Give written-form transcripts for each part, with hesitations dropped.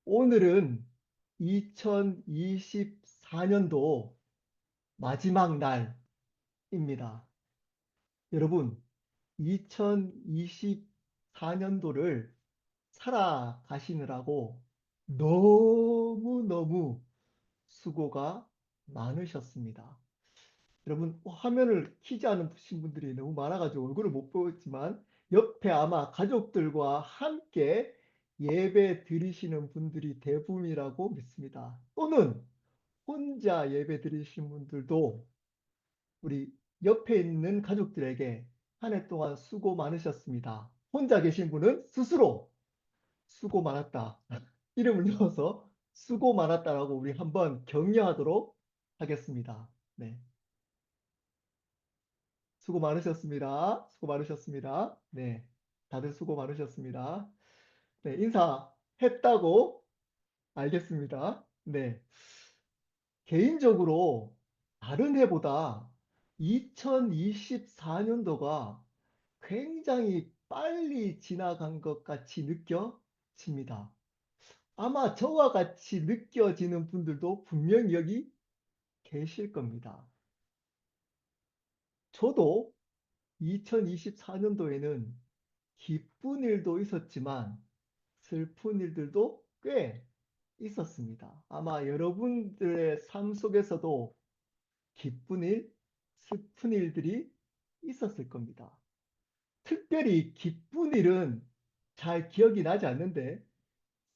오늘은 2024년도 마지막 날입니다. 여러분, 2024년도를 살아가시느라고 너무너무 수고가 많으셨습니다. 여러분, 화면을 키지 않으신 분들이 너무 많아가지고 얼굴을 못 보지만 옆에 아마 가족들과 함께 예배 드리시는 분들이 대부분이라고 믿습니다. 또는 혼자 예배 드리신 분들도 우리 옆에 있는 가족들에게 한 해 동안 수고 많으셨습니다. 혼자 계신 분은 스스로 수고 많았다. 이름을 넣어서 수고 많았다라고 우리 한번 격려하도록 하겠습니다. 네. 수고 많으셨습니다. 수고 많으셨습니다. 네. 다들 수고 많으셨습니다. 네. 인사했다고 알겠습니다. 네. 개인적으로 다른 해보다 2024년도가 굉장히 빨리 지나간 것 같이 느껴집니다. 아마 저와 같이 느껴지는 분들도 분명히 여기 계실 겁니다. 저도 2024년도에는 기쁜 일도 있었지만 슬픈 일들도 꽤 있었습니다. 아마 여러분들의 삶 속에서도 기쁜 일, 슬픈 일들이 있었을 겁니다. 특별히 기쁜 일은 잘 기억이 나지 않는데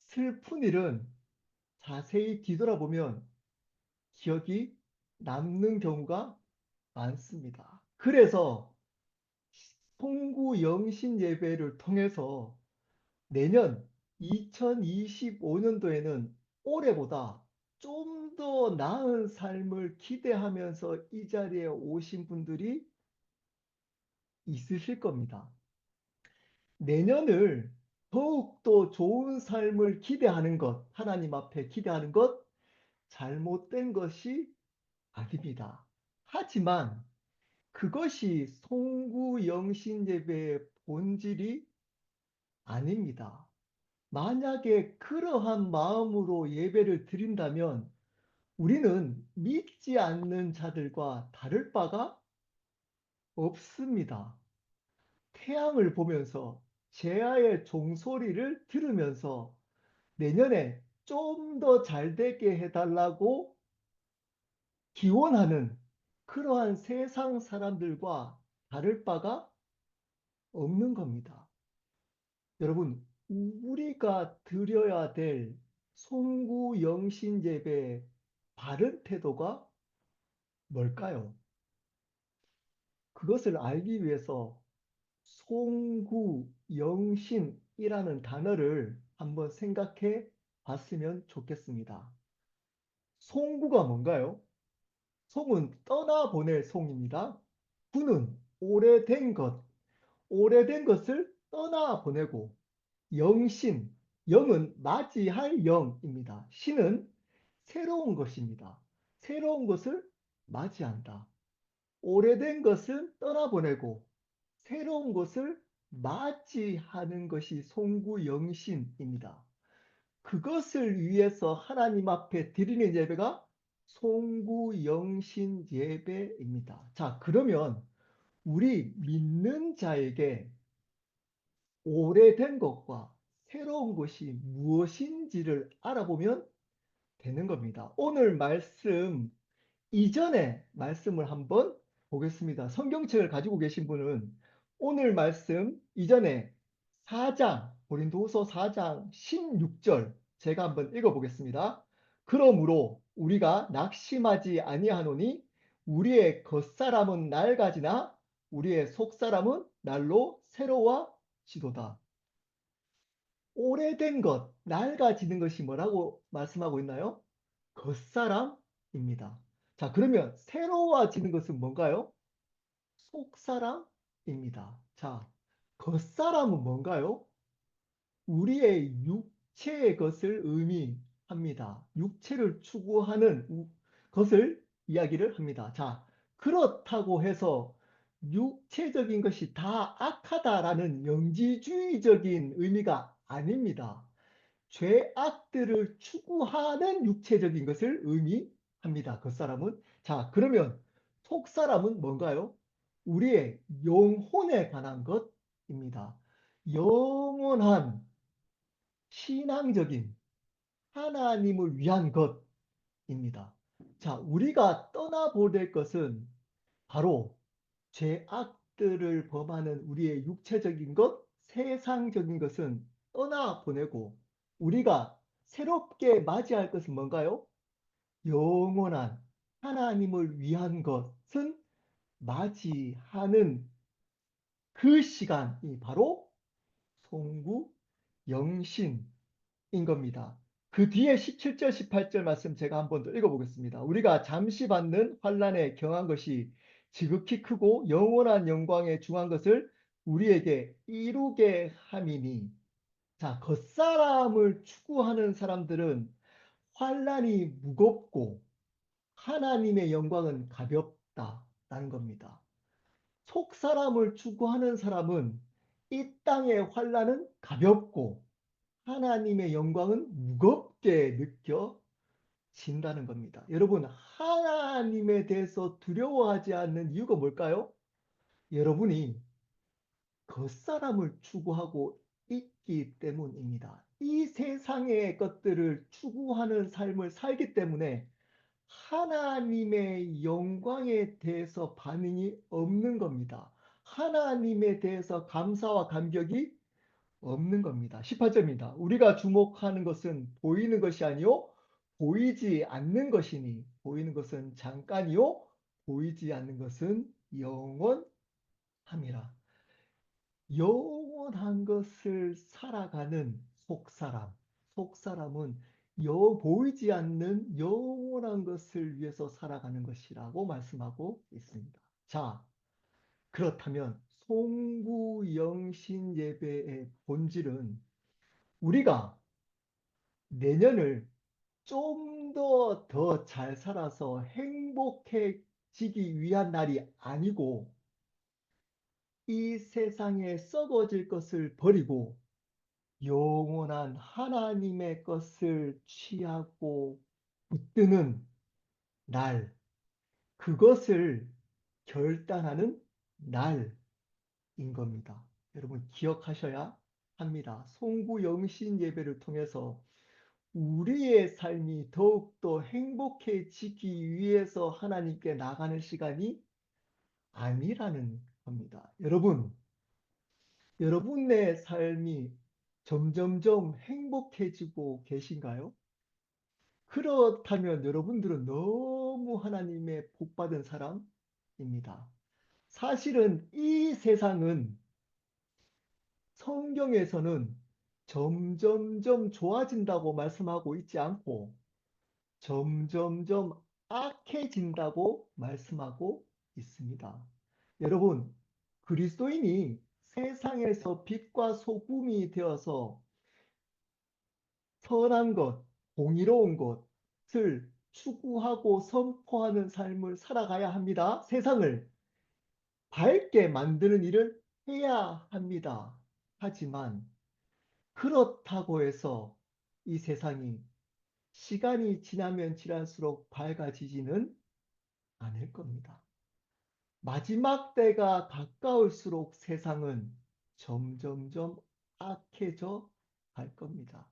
슬픈 일은 자세히 뒤돌아보면 기억이 남는 경우가 많습니다. 그래서 송구 영신 예배를 통해서 내년 2025년도에는 올해보다 좀 더 나은 삶을 기대하면서 이 자리에 오신 분들이 있으실 겁니다. 내년을 더욱더 좋은 삶을 기대하는 것, 하나님 앞에 기대하는 것, 잘못된 것이 아닙니다. 하지만 그것이 송구영신 예배의 본질이 아닙니다. 만약에 그러한 마음으로 예배를 드린다면 우리는 믿지 않는 자들과 다를 바가 없습니다. 태양을 보면서 제아의 종소리를 들으면서 내년에 좀 더 잘 되게 해달라고 기원하는 그러한 세상 사람들과 다를 바가 없는 겁니다. 여러분, 우리가 드려야 될 송구 영신 예배의 바른 태도가 뭘까요? 그것을 알기 위해서 송구 영신이라는 단어를 한번 생각해 봤으면 좋겠습니다. 송구가 뭔가요? 송은 떠나보낼 송입니다. 구는 오래된 것, 오래된 것을 떠나보내고 영신, 영은 맞이할 영입니다. 신은 새로운 것입니다. 새로운 것을 맞이한다. 오래된 것을 떠나보내고 새로운 것을 맞이하는 것이 송구영신입니다. 그것을 위해서 하나님 앞에 드리는 예배가 송구영신 예배입니다. 자, 그러면 우리 믿는 자에게 오래된 것과 새로운 것이 무엇인지를 알아보면 되는 겁니다. 오늘 말씀 이전에 말씀을 한번 보겠습니다. 성경책을 가지고 계신 분은 오늘 말씀 이전에 4장, 고린도후서 4장 16절 제가 한번 읽어보겠습니다. 그러므로 우리가 낙심하지 아니하노니 우리의 겉사람은 낡아지나 우리의 속사람은 날로 새로워지도다. 오래된 것, 낡아지는 것이 뭐라고 말씀하고 있나요? 겉사람입니다. 자, 그러면 새로워지는 것은 뭔가요? 속사람입니다. 자, 겉사람은 뭔가요? 우리의 육체의 것을 의미합니다. 육체를 추구하는 것을 이야기를 합니다. 자, 그렇다고 해서 육체적인 것이 다 악하다라는 영지주의적인 의미가 아닙니다. 죄악들을 추구하는 육체적인 것을 의미합니다. 겉사람은. 자, 그러면 속사람은 뭔가요? 우리의 영혼에 관한 것입니다. 영원한 신앙적인 하나님을 위한 것입니다. 자, 우리가 떠나보낼 것은 바로 죄악들을 범하는 우리의 육체적인 것, 세상적인 것은 떠나보내고 우리가 새롭게 맞이할 것은 뭔가요? 영원한 하나님을 위한 것은 맞이하는 그 시간이 바로 송구 영신인 겁니다. 그 뒤에 17절 18절 말씀 제가 한 번 더 읽어보겠습니다. 우리가 잠시 받는 환난에 경한 것이 지극히 크고 영원한 영광에 중한 것을 우리에게 이루게 함이니. 자, 겉사람을 추구하는 사람들은 환난이 무겁고 하나님의 영광은 가볍다라는 겁니다. 속사람을 추구하는 사람은 이 땅의 환난은 가볍고 하나님의 영광은 무겁게 느껴진다는 겁니다. 여러분, 하나님에 대해서 두려워하지 않는 이유가 뭘까요? 여러분이 겉사람을 추구하고 있기 때문입니다. 이 세상의 것들을 추구하는 삶을 살기 때문에 하나님의 영광에 대해서 반응이 없는 겁니다. 하나님에 대해서 감사와 감격이 없는 겁니다. 18절입니다. 우리가 주목하는 것은 보이는 것이 아니요 보이지 않는 것이니 보이는 것은 잠깐이요 보이지 않는 것은 영원함이라. 영원한 것을 살아가는 속사람. 속사람은 보이지 않는 영원한 것을 위해서 살아가는 것이라고 말씀하고 있습니다. 자, 그렇다면 송구영신 예배의 본질은 우리가 내년을 좀 더 잘 살아서 행복해지기 위한 날이 아니고 이 세상에 썩어질 것을 버리고 영원한 하나님의 것을 취하고 붙드는 날, 그것을 결단하는 날인 겁니다. 여러분 기억하셔야 합니다. 송구영신 예배를 통해서 우리의 삶이 더욱더 행복해지기 위해서 하나님께 나가는 시간이 아니라는 겁니다. 여러분, 여러분의 삶이 점점점 행복해지고 계신가요? 그렇다면 여러분들은 너무 하나님의 복받은 사람입니다. 사실은 이 세상은 성경에서는 점점점 좋아진다고 말씀하고 있지 않고 점점점 악해진다고 말씀하고 있습니다. 여러분, 그리스도인이 세상에서 빛과 소금이 되어서 선한 것, 공의로운 것을 추구하고 선포하는 삶을 살아가야 합니다. 세상을 밝게 만드는 일을 해야 합니다. 하지만 그렇다고 해서 이 세상이 시간이 지나면 지날수록 밝아지지는 않을 겁니다. 마지막 때가 가까울수록 세상은 점점점 악해져 갈 겁니다.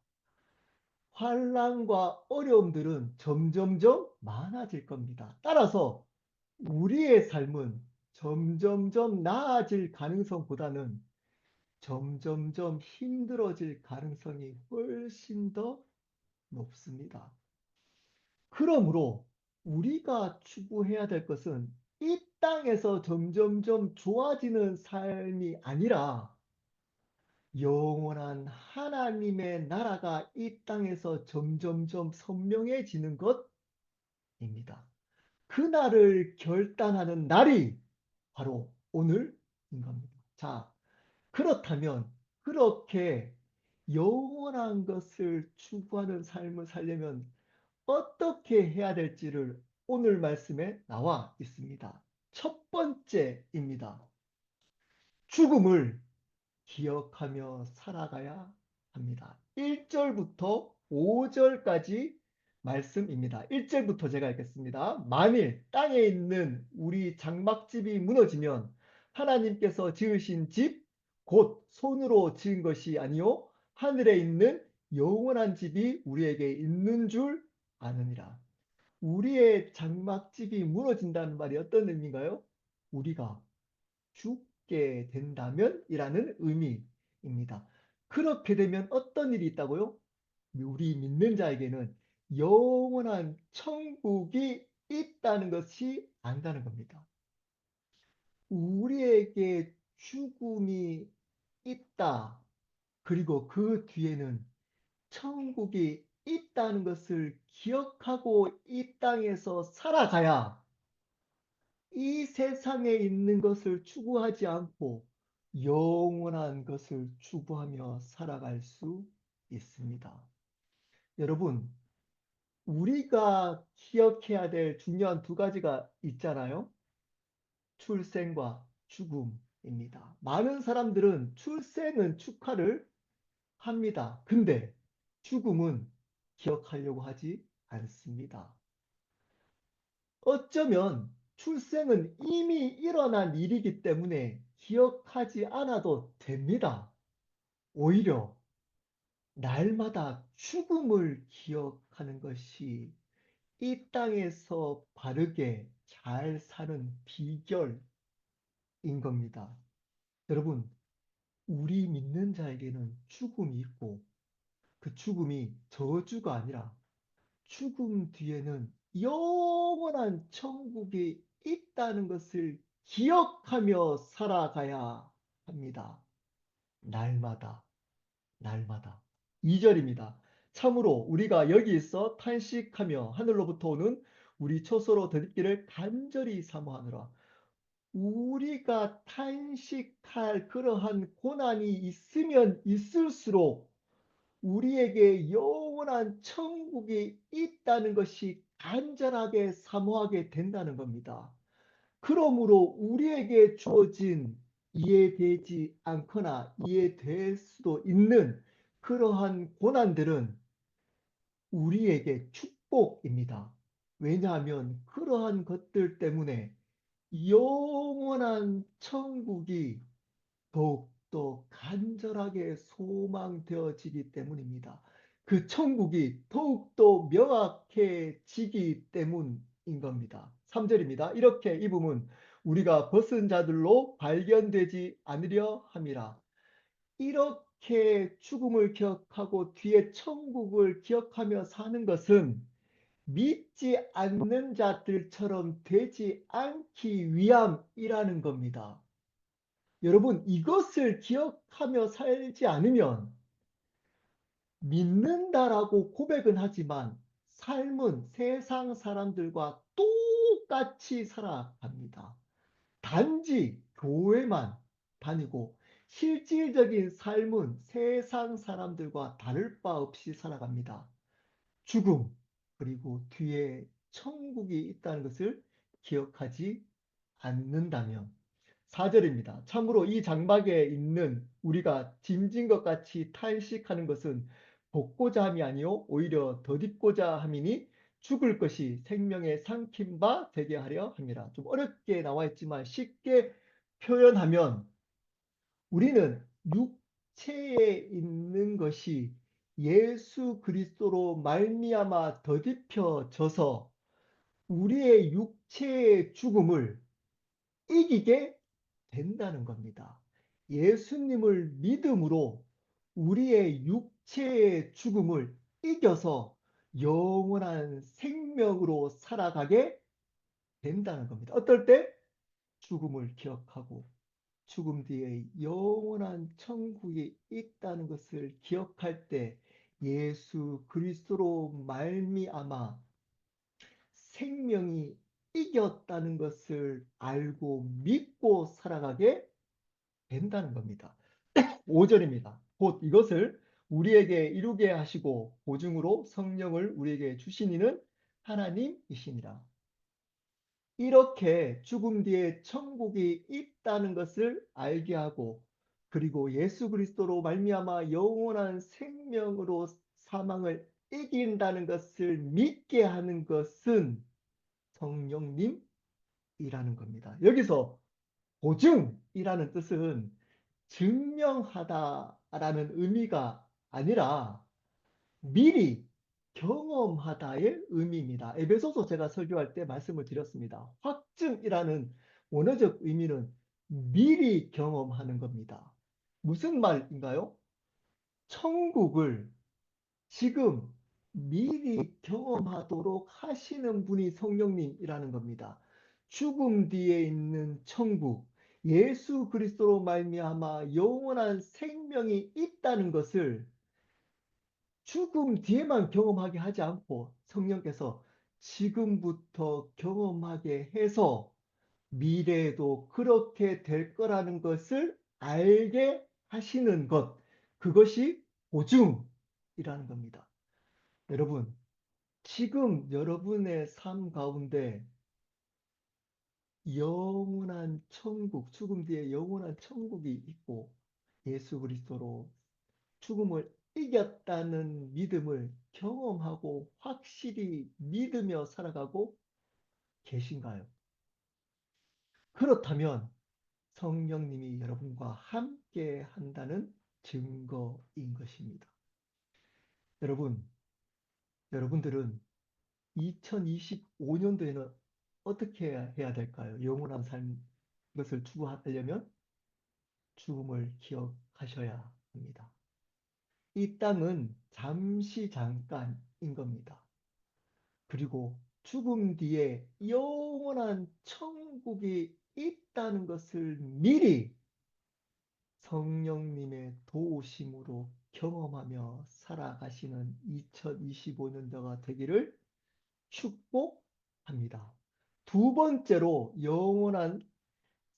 환난과 어려움들은 점점점 많아질 겁니다. 따라서 우리의 삶은 점점점 나아질 가능성보다는 점점점 힘들어질 가능성이 훨씬 더 높습니다. 그러므로 우리가 추구해야 될 것은 이 땅에서 점점점 좋아지는 삶이 아니라 영원한 하나님의 나라가 이 땅에서 점점점 선명해지는 것입니다. 그날을 결단하는 날이 바로 오늘인 겁니다. 자, 그렇다면 그렇게 영원한 것을 추구하는 삶을 살려면 어떻게 해야 될지를 오늘 말씀에 나와 있습니다. 첫 번째입니다. 죽음을 기억하며 살아가야 합니다. 1절부터 5절까지 말씀입니다. 1절부터 제가 읽겠습니다. 만일 땅에 있는 우리 장막집이 무너지면 하나님께서 지으신 집, 곧 손으로 지은 것이 아니요 하늘에 있는 영원한 집이 우리에게 있는 줄 아느니라. 우리의 장막집이 무너진다는 말이 어떤 의미인가요? 우리가 죽게 된다면 이라는 의미입니다. 그렇게 되면 어떤 일이 있다고요? 우리 믿는 자에게는 영원한 천국이 있다는 것이 안다는 겁니다. 우리에게 죽음이 있다. 그리고 그 뒤에는 천국이 있다는 것을 기억하고 이 땅에서 살아가야 이 세상에 있는 것을 추구하지 않고 영원한 것을 추구하며 살아갈 수 있습니다. 여러분, 우리가 기억해야 될 중요한 두 가지가 있잖아요. 출생과 죽음입니다. 많은 사람들은 출생은 축하를 합니다. 근데 죽음은 기억하려고 하지 않습니다. 어쩌면 출생은 이미 일어난 일이기 때문에 기억하지 않아도 됩니다. 오히려 날마다 죽음을 기억하는 것이 이 땅에서 바르게 잘 사는 비결인 겁니다. 여러분, 우리 믿는 자에게는 죽음이 있고 그 죽음이 저주가 아니라 죽음 뒤에는 영원한 천국이 있다는 것을 기억하며 살아가야 합니다. 날마다, 날마다. 2절입니다. 참으로 우리가 여기서 탄식하며 하늘로부터 오는 우리 초소로 덧입기를 간절히 사모하노라. 우리가 탄식할 그러한 고난이 있으면 있을수록 우리에게 영원한 천국이 있다는 것이 간절하게 사모하게 된다는 겁니다. 그러므로 우리에게 주어진 이해되지 않거나 이해될 수도 있는 그러한 고난들은 우리에게 축복입니다. 왜냐하면 그러한 것들 때문에 영원한 천국이 더욱더 간절하게 소망되어지기 때문입니다. 그 천국이 더욱더 명확해지기 때문인 겁니다. 3절입니다. 이렇게 입음은 우리가 벗은 자들로 발견되지 않으려 함이라. 이렇게 죽음을 기억하고 뒤에 천국을 기억하며 사는 것은 믿지 않는 자들처럼 되지 않기 위함이라는 겁니다. 여러분, 이것을 기억하며 살지 않으면 믿는다라고 고백은 하지만 삶은 세상 사람들과 똑같이 살아갑니다. 단지 교회만 다니고 실질적인 삶은 세상 사람들과 다를 바 없이 살아갑니다. 죽음, 그리고 뒤에 천국이 있다는 것을 기억하지 않는다면 4절입니다. 참으로 이 장막에 있는 우리가 짐진 것 같이 탄식하는 것은 벗고자 함이 아니요 오히려 덧입고자 함이니 죽을 것이 생명의 삼킨 바 되게 하려 함이라. 좀 어렵게 나와 있지만 쉽게 표현하면 우리는 육체에 있는 것이 예수 그리스도로 말미암아 덧입혀져서 우리의 육체의 죽음을 이기게 된다는 겁니다. 예수님을 믿음으로 우리의 육체의 죽음을 이겨서 영원한 생명으로 살아가게 된다는 겁니다. 어떨 때? 죽음을 기억하고 죽음 뒤에 영원한 천국이 있다는 것을 기억할 때 예수 그리스도로 말미암아 생명이 이겼다는 것을 알고 믿고 살아가게 된다는 겁니다. 5절입니다. 곧 이것을 우리에게 이루게 하시고 보증으로 성령을 우리에게 주신 이는 하나님이시니라. 이렇게 죽음 뒤에 천국이 있다는 것을 알게 하고 그리고 예수 그리스도로 말미암아 영원한 생명으로 사망을 이긴다는 것을 믿게 하는 것은 성령님이라는 겁니다. 여기서 보증이라는 뜻은 증명하다라는 의미가 아니라 미리 경험하다의 의미입니다. 에베소서 제가 설교할 때 말씀을 드렸습니다. 확증이라는 원어적 의미는 미리 경험하는 겁니다. 무슨 말인가요? 천국을 지금 미리 경험하도록 하시는 분이 성령님이라는 겁니다. 죽음 뒤에 있는 천국, 예수 그리스도로 말미암아 영원한 생명이 있다는 것을 죽음 뒤에만 경험하게 하지 않고 성령께서 지금부터 경험하게 해서 미래에도 그렇게 될 거라는 것을 알게 하시는 것, 그것이 보증이라는 겁니다. 여러분, 지금 여러분의 삶 가운데 영원한 천국, 죽음 뒤에 영원한 천국이 있고 예수 그리스도로 죽음을 이겼다는 믿음을 경험하고 확실히 믿으며 살아가고 계신가요? 그렇다면 성령님이 여러분과 함께 한다는 증거인 것입니다. 여러분, 여러분들은 2025년도에는 어떻게 해야 될까요? 영원한 삶, 것을 추구하려면 죽음을 기억하셔야 합니다. 이 땅은 잠시 잠깐인 겁니다. 그리고 죽음 뒤에 영원한 천국이 있다는 것을 미리 성령님의 도우심으로 경험하며 살아가시는 2025년도가 되기를 축복합니다. 두 번째로 영원한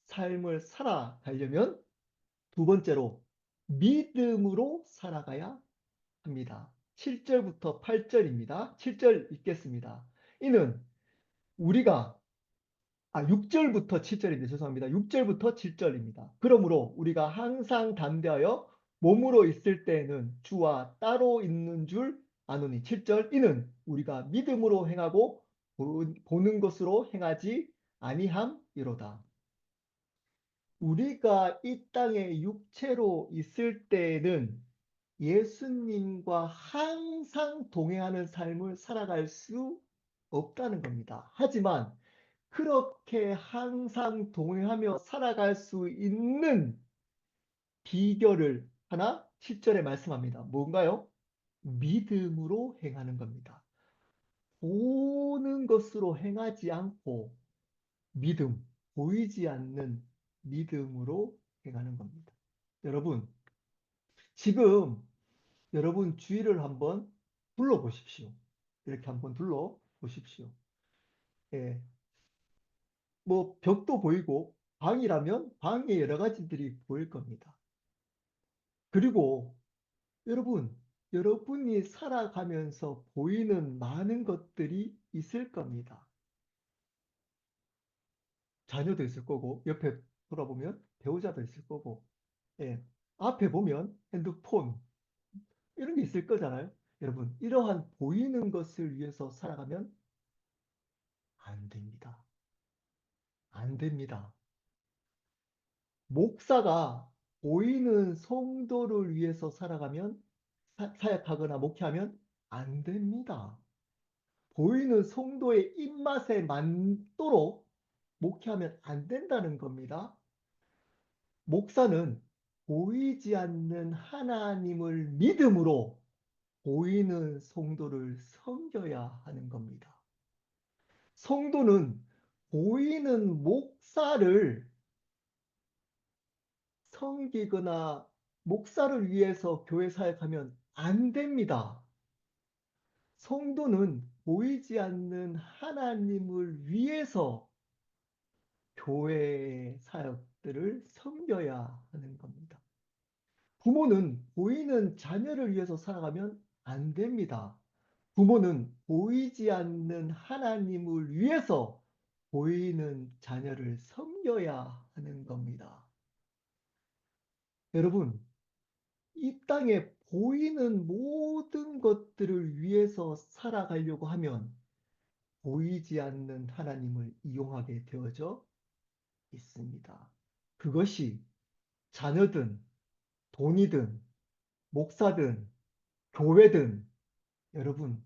삶을 살아가려면 두 번째로 믿음으로 살아가야 합니다. 7절부터 8절입니다. 7절 읽겠습니다. 이는 우리가 6절부터 7절입니다. 죄송합니다. 6절부터 7절입니다. 그러므로 우리가 항상 담대하여 몸으로 있을 때에는 주와 따로 있는 줄 아노니. 7절 이는 우리가 믿음으로 행하고 보는 것으로 행하지 아니함이로다. 우리가 이 땅에 육체로 있을 때에는 예수님과 항상 동행하는 삶을 살아갈 수 없다는 겁니다. 하지만 그렇게 항상 동행하며 살아갈 수 있는 비결을 하나 7절에 말씀합니다. 뭔가요? 믿음으로 행하는 겁니다. 보는 것으로 행하지 않고 믿음, 보이지 않는 믿음으로 행하는 겁니다. 여러분, 지금 여러분 주위를 한번 둘러보십시오. 이렇게 한번 둘러보십시오. 예, 뭐 벽도 보이고 방이라면 방에 여러 가지들이 보일 겁니다. 그리고 여러분, 여러분이 살아가면서 보이는 많은 것들이 있을 겁니다. 자녀도 있을 거고, 옆에 돌아보면 배우자도 있을 거고, 예, 앞에 보면 핸드폰, 이런 게 있을 거잖아요. 여러분, 이러한 보이는 것을 위해서 살아가면 안 됩니다. 안 됩니다. 목사가 보이는 성도를 위해서 살아가면 사역하거나 목회하면 안 됩니다. 보이는 성도의 입맛에 맞도록 목회하면 안 된다는 겁니다. 목사는 보이지 않는 하나님을 믿음으로 보이는 성도를 섬겨야 하는 겁니다. 성도는 보이는 목사를 섬기거나 목사를 위해서 교회 사역하면 안 됩니다. 성도는 보이지 않는 하나님을 위해서 교회 사역들을 섬겨야 하는 겁니다. 부모는 보이는 자녀를 위해서 살아가면 안 됩니다. 부모는 보이지 않는 하나님을 위해서 보이는 자녀를 섬겨야 하는 겁니다. 여러분, 이 땅에 보이는 모든 것들을 위해서 살아가려고 하면 보이지 않는 하나님을 이용하게 되어져 있습니다. 그것이 자녀든 돈이든 목사든 교회든 여러분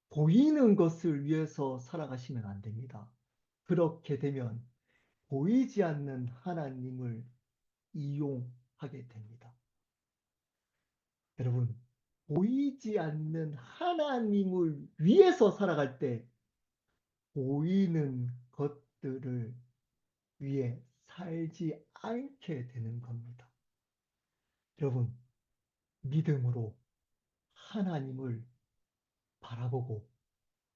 보이는 것을 위해서 살아가시면 안 됩니다. 그렇게 되면 보이지 않는 하나님을 이용하게 됩니다. 여러분, 보이지 않는 하나님을 위해서 살아갈 때 보이는 것들을 위해 살지 않게 되는 겁니다. 여러분, 믿음으로 하나님을 바라보고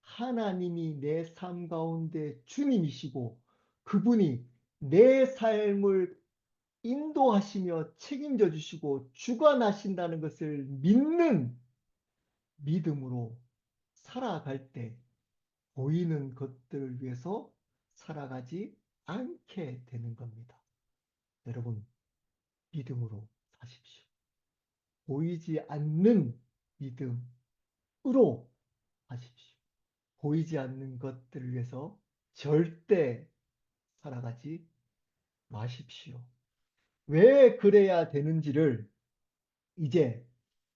하나님이 내 삶 가운데 주님이시고 그분이 내 삶을 인도하시며 책임져 주시고 주관하신다는 것을 믿는 믿음으로 살아갈 때 보이는 것들을 위해서 살아가지 않게 되는 겁니다. 여러분, 믿음으로 사십시오. 보이지 않는 믿음으로 하십시오. 보이지 않는 것들을 위해서 절대 살아가지 마십시오. 왜 그래야 되는지를 이제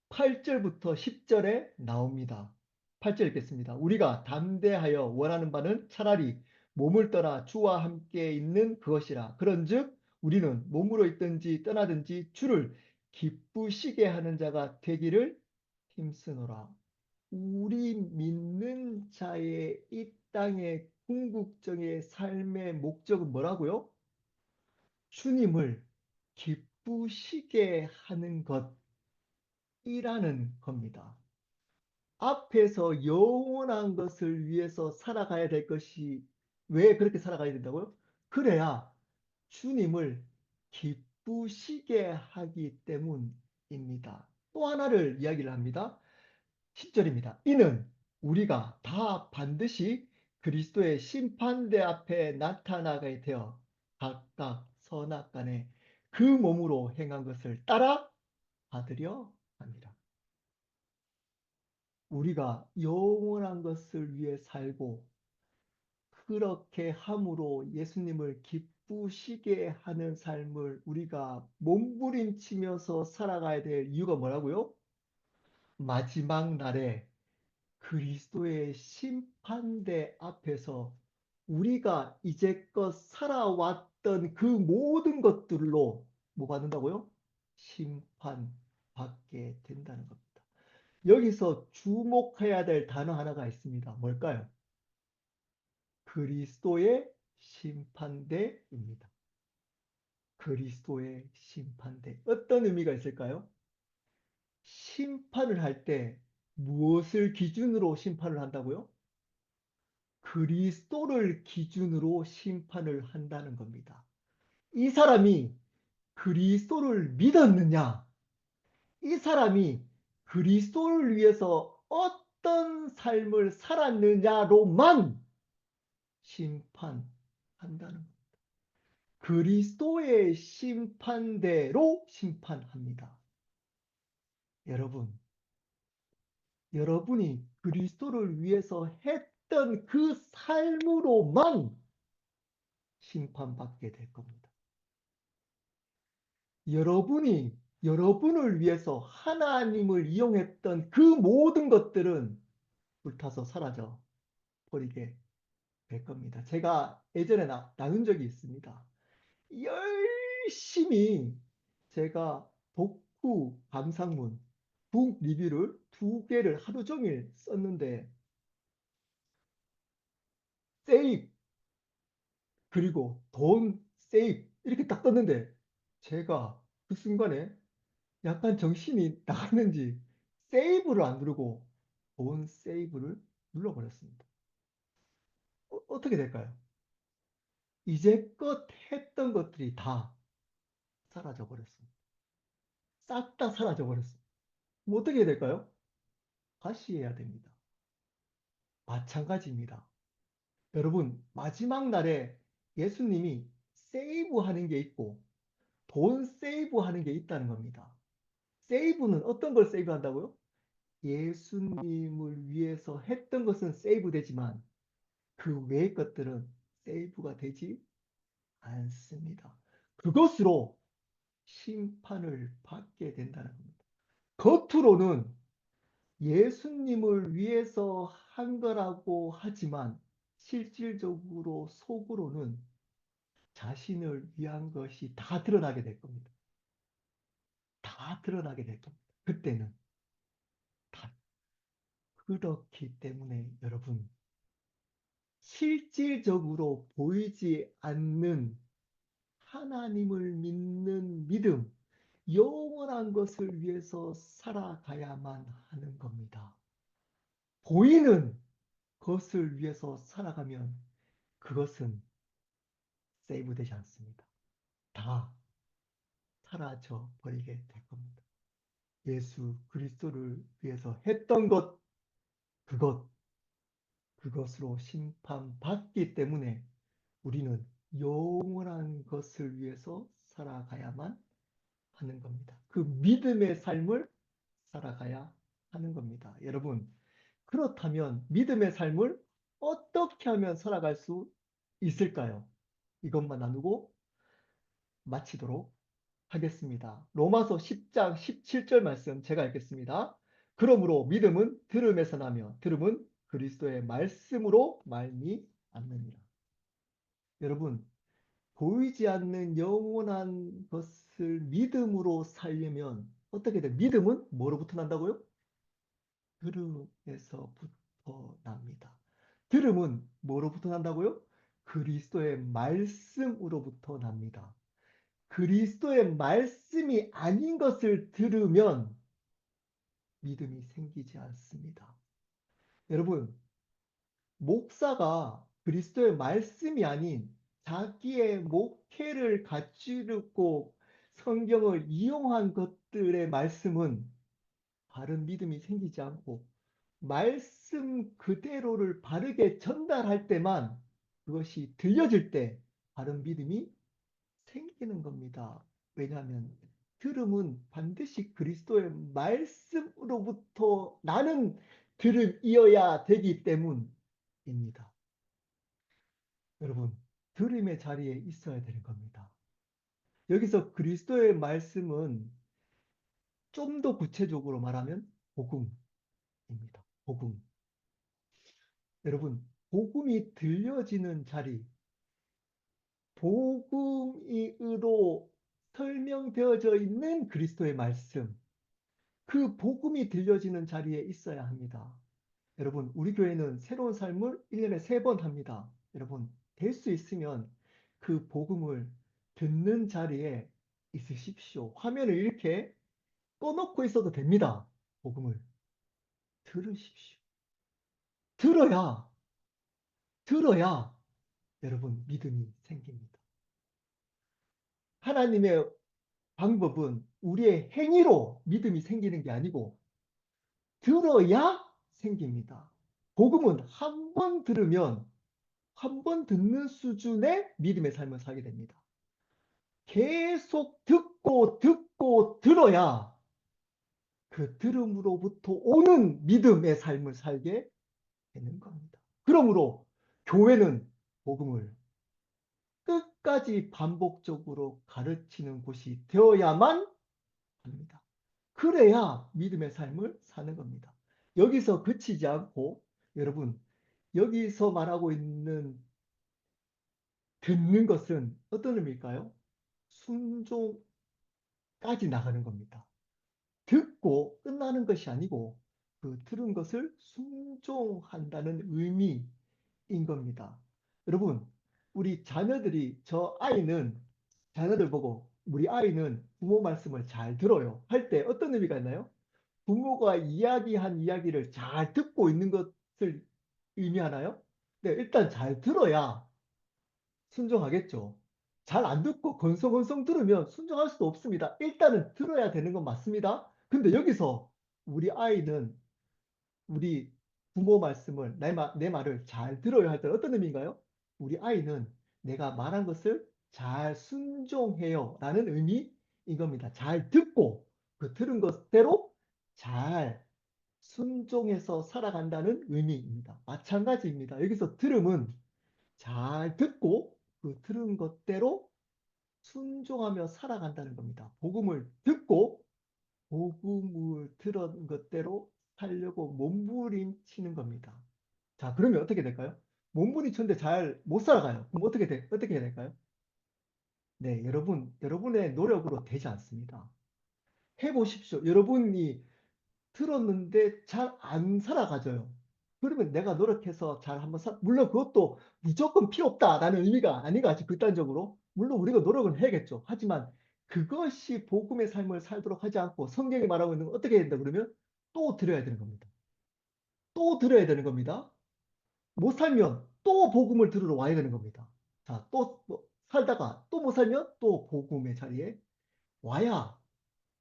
8절부터 10절에 나옵니다. 8절 읽겠습니다. 우리가 담대하여 원하는 바는 차라리 몸을 떠나 주와 함께 있는 그것이라. 그런즉 우리는 몸으로 있든지 떠나든지 주를 기쁘시게 하는 자가 되기를 힘쓰노라. 우리 믿는 자의 이 땅의 궁극적인 삶의 목적은 뭐라고요? 주님을 기쁘시게 하는 것이라는 겁니다. 앞에서 영원한 것을 위해서 살아가야 될 것이 왜 그렇게 살아가야 된다고요? 그래야 주님을 기쁘시게 하기 때문입니다. 또 하나를 이야기를 합니다. 10절입니다. 이는 우리가 다 반드시 그리스도의 심판대 앞에 나타나게 되어 각각 선악간에 그 몸으로 행한 것을 따라 받으려 합니다. 우리가 영원한 것을 위해 살고 그렇게 함으로 예수님을 기쁘시게 하는 삶을 우리가 몸부림치면서 살아가야 될 이유가 뭐라고요? 마지막 날에 그리스도의 심판대 앞에서 우리가 이제껏 살아왔던 그 모든 것들로 뭐 받는다고요? 심판받게 된다는 겁니다. 여기서 주목해야 될 단어 하나가 있습니다. 뭘까요? 그리스도의 심판대입니다. 그리스도의 심판대. 어떤 의미가 있을까요? 심판을 할 때 무엇을 기준으로 심판을 한다고요? 그리스도를 기준으로 심판을 한다는 겁니다. 이 사람이 그리스도를 믿었느냐? 이 사람이 그리스도를 위해서 어떤 삶을 살았느냐로만 심판한다는 겁니다. 그리스도의 심판대로 심판합니다. 여러분, 여러분이 그리스도를 위해서 했던 그 삶으로만 심판받게 될 겁니다. 여러분이 여러분을 위해서 하나님을 이용했던 그 모든 것들은 불타서 사라져 버리게 될 겁니다. 제가 예전에 나눈 적이 있습니다. 열심히 제가 독후 감상문 북 리뷰를 2개를 하루 종일 썼는데 세입 그리고 돈 세입 이렇게 딱 떴는데 제가 그 순간에 약간 정신이 나갔는지 세이브를 안 누르고 돈 세이브를 눌러버렸습니다. 어떻게 될까요? 이제껏 했던 것들이 다 사라져 버렸습니다. 싹 다 사라져 버렸습니다. 뭐 어떻게 해야 될까요? 다시 해야 됩니다. 마찬가지입니다. 여러분, 마지막 날에 예수님이 세이브하는 게 있고 돈 세이브하는 게 있다는 겁니다. 세이브는 어떤 걸 세이브한다고요? 예수님을 위해서 했던 것은 세이브되지만 그 외의 것들은 세이브가 되지 않습니다. 그것으로 심판을 받게 된다는 겁니다. 겉으로는 예수님을 위해서 한 거라고 하지만 실질적으로 속으로는 자신을 위한 것이 다 드러나게 될 겁니다. 다 드러나게 될 겁니다. 그때는 다 그렇기 때문에 여러분 실질적으로 보이지 않는 하나님을 믿는 믿음, 영원한 것을 위해서 살아가야만 하는 겁니다. 보이는 것을 위해서 살아가면 그것은 세이브되지 않습니다. 다 사라져 버리게 될 겁니다. 예수 그리스도를 위해서 했던 것, 그것으로 심판받기 때문에 우리는 영원한 것을 위해서 살아가야만 하는 겁니다. 그 믿음의 삶을 살아가야 하는 겁니다. 여러분, 그렇다면 믿음의 삶을 어떻게 하면 살아갈 수 있을까요? 이것만 나누고 마치도록 하겠습니다. 로마서 10장 17절 말씀 제가 읽겠습니다. 그러므로 믿음은 들음에서 나며 들음은 그리스도의 말씀으로 말미암느니라. 여러분, 보이지 않는 영원한 것을 믿음으로 살려면 어떻게 돼? 믿음은 뭐로부터 난다고요? 들음에서부터 납니다. 들음은 뭐로부터 난다고요? 그리스도의 말씀으로부터 납니다. 그리스도의 말씀이 아닌 것을 들으면 믿음이 생기지 않습니다. 여러분, 목사가 그리스도의 말씀이 아닌 자기의 목회를 갖추고 성경을 이용한 것들의 말씀은 바른 믿음이 생기지 않고 말씀 그대로를 바르게 전달할 때만 그것이 들려질 때 바른 믿음이 생기는 겁니다. 왜냐하면 들음은 반드시 그리스도의 말씀으로부터 나는 들음이어야 되기 때문입니다. 여러분, 들음의 자리에 있어야 되는 겁니다. 여기서 그리스도의 말씀은 좀 더 구체적으로 말하면 복음입니다. 복음. 여러분, 복음이 들려지는 자리, 복음으로 설명되어져 있는 그리스도의 말씀, 그 복음이 들려지는 자리에 있어야 합니다. 여러분, 우리 교회는 새로운 삶을 1년에 3번 합니다. 여러분, 될 수 있으면 그 복음을 듣는 자리에 있으십시오. 화면을 이렇게 꺼놓고 있어도 됩니다. 복음을 들으십시오. 들어야, 들어야 여러분 믿음이 생깁니다. 하나님의 방법은 우리의 행위로 믿음이 생기는 게 아니고 들어야 생깁니다. 복음은 한 번 들으면 한 번 듣는 수준의 믿음의 삶을 살게 됩니다. 계속 듣고 들어야 그 들음으로부터 오는 믿음의 삶을 살게 되는 겁니다. 그러므로 교회는 복음을 끝까지 반복적으로 가르치는 곳이 되어야만 합니다. 그래야 믿음의 삶을 사는 겁니다. 여기서 그치지 않고 여러분, 여기서 말하고 있는 듣는 것은 어떤 의미일까요? 순종까지 나가는 겁니다. 듣고 끝나는 것이 아니고 그 들은 것을 순종한다는 의미인 겁니다. 여러분, 우리 자녀들이 자녀들 보고 우리 아이는 부모 말씀을 잘 들어요 할 때 어떤 의미가 있나요? 부모가 이야기한 이야기를 잘 듣고 있는 것을 의미하나요? 네, 일단 잘 들어야 순종하겠죠. 잘 안 듣고 건성건성 들으면 순종할 수도 없습니다. 일단은 들어야 되는 건 맞습니다. 근데 여기서 우리 아이는 우리 부모 말씀을 내 말을 잘 들어야 할 때 어떤 의미인가요? 우리 아이는 내가 말한 것을 잘 순종해요 라는 의미인 겁니다. 잘 듣고 그 들은 것대로 잘 순종해서 살아간다는 의미입니다. 마찬가지입니다. 여기서 들음은 잘 듣고 그 들은 것대로 순종하며 살아간다는 겁니다. 복음을 듣고 복음을 들은 것대로 살려고 몸부림치는 겁니다. 자, 그러면 어떻게 될까요? 몸부림치는데 잘 못 살아가요. 그럼 어떻게 해야 될까요? 네, 여러분의 노력으로 되지 않습니다. 해보십시오. 여러분이 들었는데 잘 안 살아가져요. 그러면 내가 노력해서 잘 한번 물론 그것도 무조건 필요 없다라는 의미가 아닌가 아주 극단적으로. 물론 우리가 노력은 해야겠죠. 하지만 그것이 복음의 삶을 살도록 하지 않고 성경이 말하고 있는 건 어떻게 해야 된다 그러면 또 들어야 되는 겁니다. 또 들어야 되는 겁니다. 못 살면 또 복음을 들으러 와야 되는 겁니다. 자, 또뭐 살다가 또 못 살면 또 복음의 자리에 와야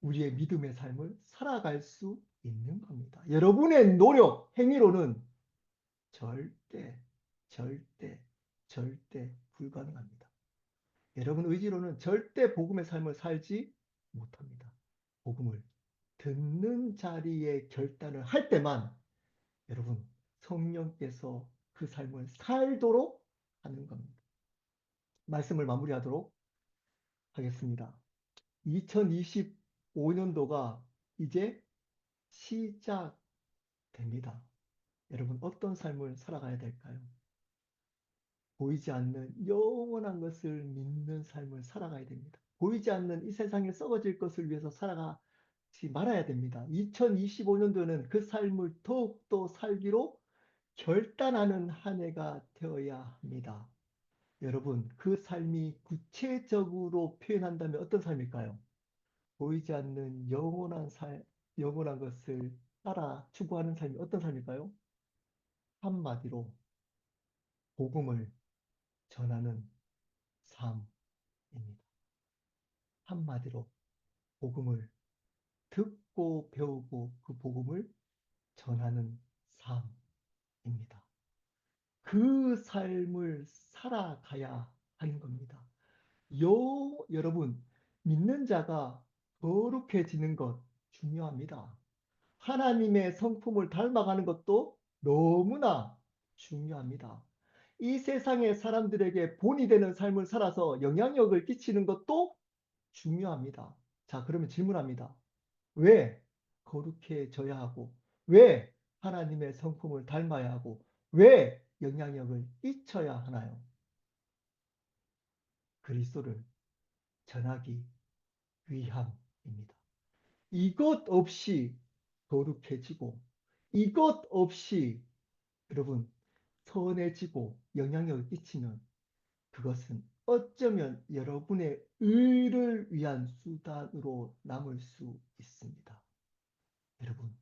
우리의 믿음의 삶을 살아갈 수 있는 겁니다. 여러분의 노력, 행위로는 절대, 절대, 절대 불가능합니다. 여러분 의지로는 절대 복음의 삶을 살지 못합니다. 복음을 듣는 자리에 결단을 할 때만 여러분 성령께서 그 삶을 살도록 하는 겁니다. 말씀을 마무리하도록 하겠습니다. 2025년도가 이제 시작됩니다. 여러분 어떤 삶을 살아가야 될까요? 보이지 않는 영원한 것을 믿는 삶을 살아가야 됩니다. 보이지 않는 이 세상에 썩어질 것을 위해서 살아가지 말아야 됩니다. 2025년도는 그 삶을 더욱더 살기로 결단하는 한 해가 되어야 합니다. 여러분, 그 삶이 구체적으로 표현한다면 어떤 삶일까요? 보이지 않는 영원한 것을 따라 추구하는 삶이 어떤 삶일까요? 한마디로 복음을 전하는 삶입니다. 한마디로 복음을 듣고 배우고 그 복음을 전하는 삶입니다. 그 삶을 살아가야 하는 겁니다. 여러분, 믿는 자가 거룩해지는 것 중요합니다. 하나님의 성품을 닮아가는 것도 너무나 중요합니다. 이 세상의 사람들에게 본이 되는 삶을 살아서 영향력을 끼치는 것도 중요합니다. 자, 그러면 질문합니다. 왜 거룩해져야 하고, 왜 하나님의 성품을 닮아야 하고, 왜 영향력을 끼쳐야 하나요? 그리스도를 전하기 위함입니다. 이것 없이 거룩해지고, 이것 없이 여러분 선해지고 영향력을 끼치는 그것은 어쩌면 여러분의 의를 위한 수단으로 남을 수 있습니다. 여러분,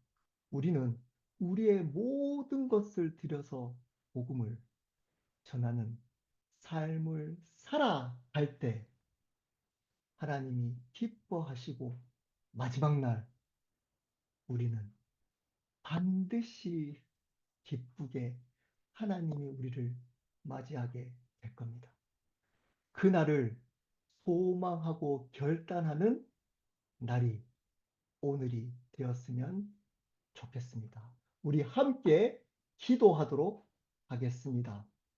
우리는 우리의 모든 것을 들여서 복음을 전하는 삶을 살아갈 때 하나님이 기뻐하시고 마지막 날 우리는 반드시 기쁘게 하나님이 우리를 맞이하게 될 겁니다. 그날을 소망하고 결단하는 날이 오늘이 되었으면 좋겠습니다. 우리 함께 기도하도록 하겠습니다.